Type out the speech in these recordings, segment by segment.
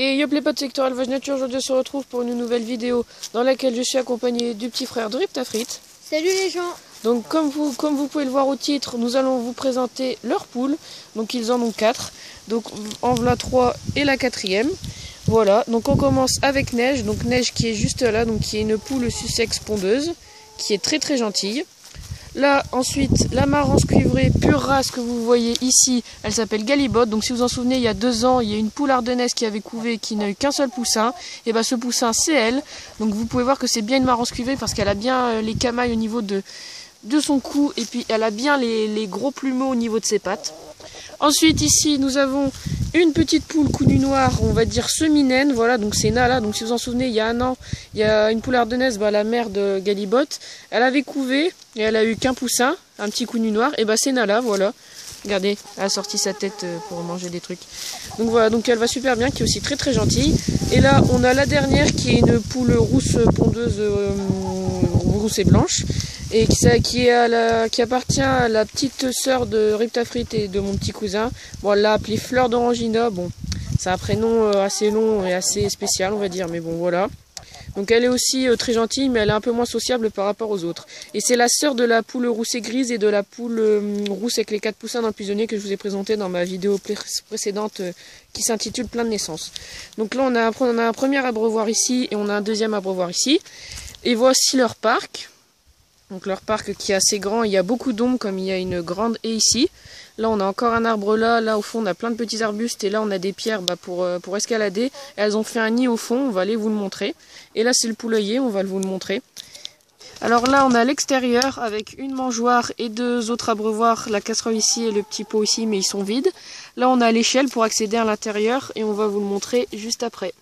Et yop les potes, c'est Hector Elevage Nature. Aujourd'hui on se retrouve pour une nouvelle vidéo dans laquelle je suis accompagné du petit frère de Riptafrit. Salut les gens. Donc comme vous pouvez le voir au titre, nous allons vous présenter leurs poules. Donc ils en ont 4. Donc en voilà 3 et la 4e. Voilà, donc on commence avec Neige. Donc Neige qui est juste là, donc qui est une poule Sussex pondeuse, qui est très gentille. Là, ensuite, la marance cuivrée pure race que vous voyez ici, elle s'appelle Galibot. Donc si vous en souvenez, il y a 2 ans, il y a une poule ardennaise qui avait couvé et qui n'a eu qu'un seul poussin. Et bien ce poussin, c'est elle. Donc vous pouvez voir que c'est bien une marance cuivrée parce qu'elle a bien les camailles au niveau de son cou. Et puis elle a bien les gros plumeaux au niveau de ses pattes. Ensuite ici nous avons une petite poule cou nu noir, on va dire semi-naine, voilà, donc c'est Nala. Donc si vous en souvenez, il y a 1 an, il y a une poule ardennaise, la mère de Galibot, elle avait couvé et elle a eu qu'un poussin, un petit cou nu noir, et c'est Nala, voilà. Regardez, elle a sorti sa tête pour manger des trucs. Donc voilà, donc elle va super bien, qui est aussi très gentille. Et là on a la dernière qui est une poule rousse pondeuse, rousse et blanche. Et qui appartient à la petite sœur de Riptafrit et de mon petit cousin. Bon, elle l'a appelée Fleur d'Orangina. Bon, c'est un prénom assez long et assez spécial, on va dire, mais bon, voilà. Donc elle est aussi très gentille, mais elle est un peu moins sociable par rapport aux autres. Et c'est la sœur de la poule rousse et grise et de la poule rousse avec les 4 poussins dans le pigeonnier que je vous ai présenté dans ma vidéo précédente qui s'intitule Plein de naissances. Donc là, on a un premier abreuvoir ici et on a un deuxième abreuvoir ici. Et voici leur parc. Donc leur parc qui est assez grand, il y a beaucoup d'ombre comme il y a une grande haie ici. Là on a encore un arbre là au fond on a plein de petits arbustes et là on a des pierres pour escalader. Et elles ont fait un nid au fond, on va aller vous le montrer. Et là c'est le poulailler, on va vous le montrer. Alors là on a l'extérieur avec une mangeoire et 2 autres abreuvoirs, la casserole ici et le petit pot ici mais ils sont vides. Là on a l'échelle pour accéder à l'intérieur et on va vous le montrer juste après.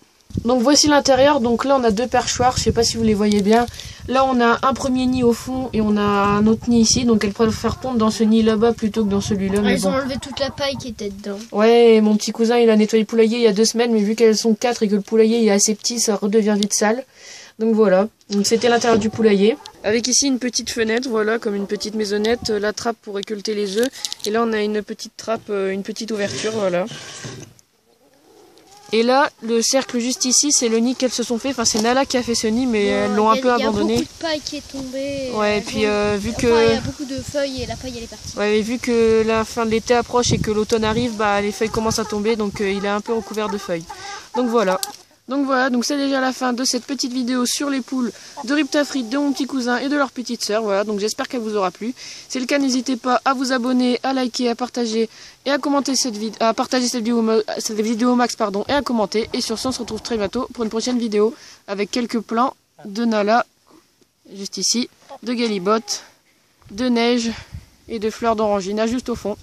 Donc voici l'intérieur, donc là on a 2 perchoirs, je sais pas si vous les voyez bien. Là on a un premier nid au fond et on a un autre nid ici, donc elles préfèrent pondre dans ce nid là-bas plutôt que dans celui-là. Ils ont enlevé toute la paille qui était dedans. Ouais, mon petit cousin il a nettoyé le poulailler il y a 2 semaines, mais vu qu'elles sont 4 et que le poulailler est assez petit, ça redevient vite sale. Donc voilà, donc c'était l'intérieur du poulailler. Avec ici une petite fenêtre, voilà, comme une petite maisonnette, la trappe pour récolter les œufs. Et là on a une petite trappe, une petite ouverture, voilà. Et là, le cercle juste ici, c'est le nid qu'elles se sont fait. Enfin, c'est Nala qui a fait ce nid, mais elles l'ont un peu abandonné. Il y a beaucoup de paille qui est tombée. Ouais, et puis vu que... il y a beaucoup de feuilles et la paille elle est partie. Ouais, et vu que la fin de l'été approche et que l'automne arrive, les feuilles commencent à tomber, donc il est un peu recouvert de feuilles. Donc voilà. Donc c'est déjà la fin de cette petite vidéo sur les poules de Riptafrit, de mon petit cousin et de leur petite sœur. Voilà, donc j'espère qu'elle vous aura plu. Si c'est le cas, n'hésitez pas à vous abonner, à liker, à partager et à commenter cette vidéo au max, et à commenter. Et sur ce, on se retrouve très bientôt pour une prochaine vidéo avec quelques plans de Nala, juste ici, de Galibot, de Neige et de Fleur d'Orangina juste au fond.